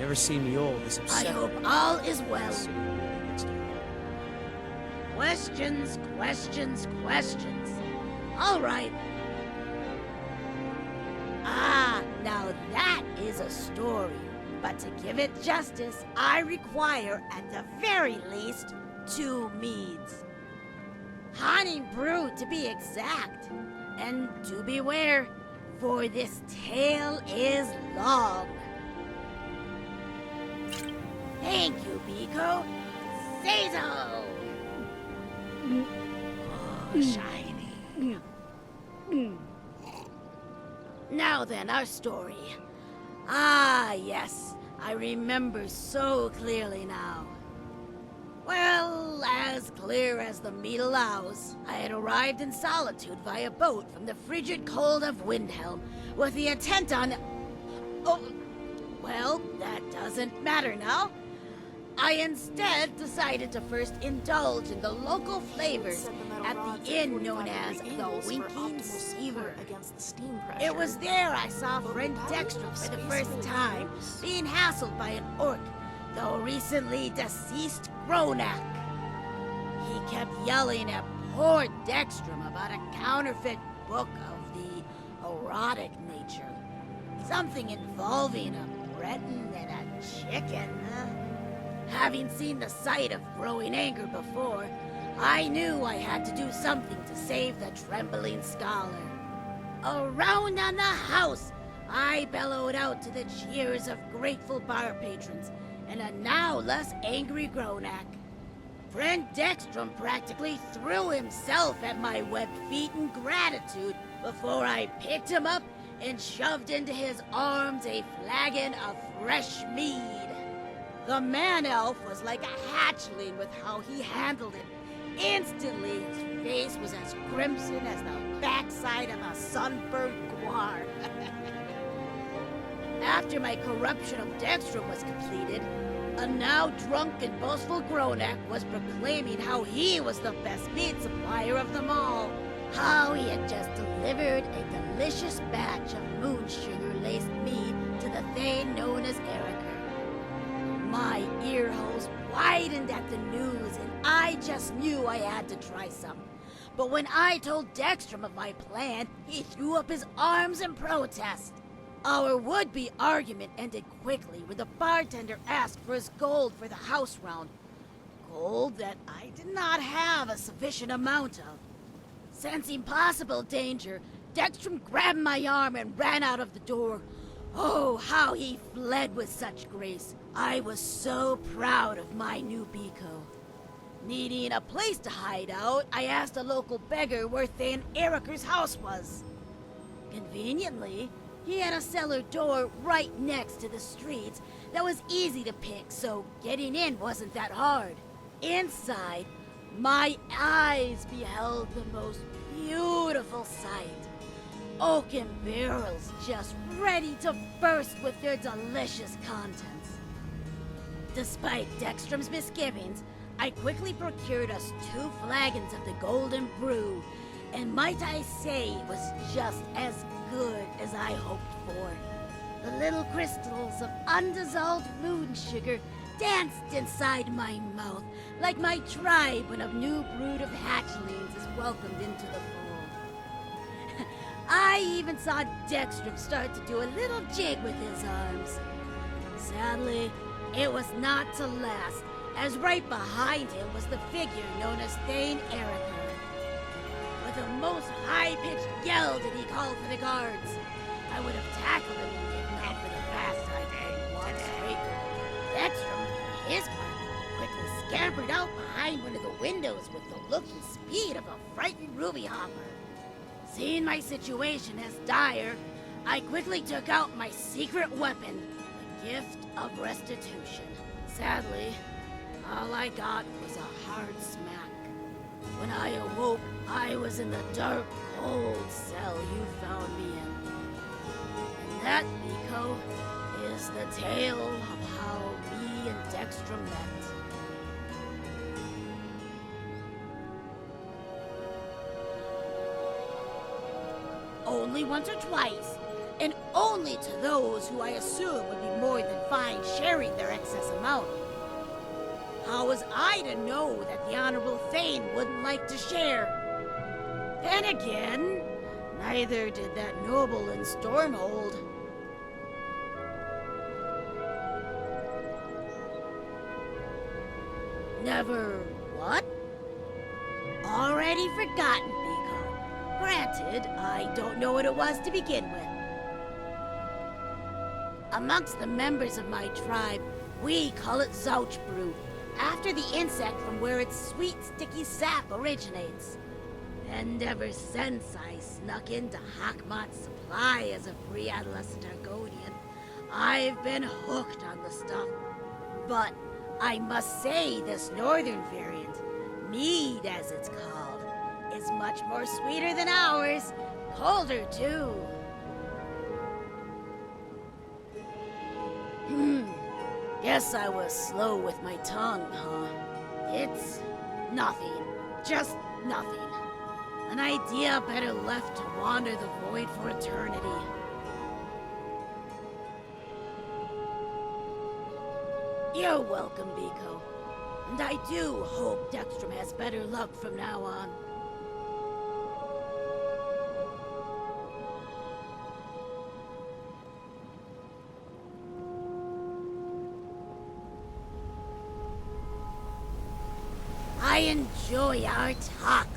Never seen me old this I upset. hope all is well. Next time. Questions, questions, questions. All right. Ah, now that is a story. But to give it justice, I require, at the very least, 2 meads. Honey brew, to be exact. And do beware, for this tale is long. Thank you, Biko. Say so! Oh, shiny. Now then, our story. Ah, yes, I remember so clearly now. Well, as clear as the meat allows, I had arrived in Solitude via boat from the frigid cold of Windhelm, with the intent on... Oh, well, that doesn't matter now. I instead decided to first indulge in the local flavors at the inn known as the Winking Seaver. It was there I saw friend Dexter for the first time, being hassled by an orc, though recently deceased Gronak. He kept yelling at poor Dextrum about a counterfeit book of the erotic nature. Something involving a Breton and a chicken. Having seen the sight of growing anger before, I knew I had to do something to save the trembling scholar. Around on the house, I bellowed out to the cheers of grateful bar patrons and a now less angry Gronak. Friend Dextrum practically threw himself at my webbed feet in gratitude before I picked him up and shoved into his arms a flagon of fresh mead. The man-elf was like a hatchling with how he handled it. Instantly, his face was as crimson as the backside of a sunburned guar. After my corruption of Dextrum was completed, a now drunk and boastful Gronak was proclaiming how he was the best meat supplier of them all. How he had just delivered a delicious batch of moon sugar-laced mead to the Thane known as Erica. My ear holes widened at the news, and I just knew I had to try some. But when I told Dextrum of my plan, he threw up his arms in protest. Our would-be argument ended quickly when the bartender asked for his gold for the house round. Gold that I did not have a sufficient amount of. Sensing possible danger, Dextrum grabbed my arm and ran out of the door. Oh, how he fled with such grace. I was so proud of my new Biko. Needing a place to hide out, I asked a local beggar where Thane Eriker's house was. Conveniently, he had a cellar door right next to the streets that was easy to pick, so getting in wasn't that hard. Inside, my eyes beheld the most beautiful sight. Oaken barrels just ready to burst with their delicious contents. Despite Dextrum's misgivings, I quickly procured us 2 flagons of the golden brew, and might I say it was just as good as I hoped for. The little crystals of undissolved moon sugar danced inside my mouth like my tribe when a new brood of hatchlings is welcomed into the fold. I even saw Dextrum start to do a little jig with his arms. Sadly, it was not to last, as right behind him was the figure known as Thane Eriker. With a most high-pitched yell did he call for the guards. I would have tackled him if not for the fast I did one straight. Dextrum, for his part, quickly scampered out behind one of the windows with the look and speed of a frightened ruby hopper. Seeing my situation as dire, I quickly took out my secret weapon, the gift of restitution. Sadly, all I got was a hard smack. When I awoke, I was in the dark, cold cell you found me in. And that, Biko, is the tale of how me and Dextrum met. Only once or twice, and only to those who I assume would be more than fine sharing their excess amount. How was I to know that the Honorable Thane wouldn't like to share? Then again, neither did that noble in Stormhold. Never what? Already forgotten, Biko. Granted, I don't know what it was to begin with. Amongst the members of my tribe, we call it Zouch Brew, after the insect from where its sweet, sticky sap originates. And ever since I snuck into Hakmat's supply as a free adolescent Argonian, I've been hooked on the stuff. But I must say this northern variant, mead as it's called, is much more sweeter than ours. Colder, too. Guess I was slow with my tongue, huh? It's nothing. Just nothing. An idea better left to wander the void for eternity. You're welcome, Biko. And I do hope Dextrum has better luck from now on. I enjoy our talk,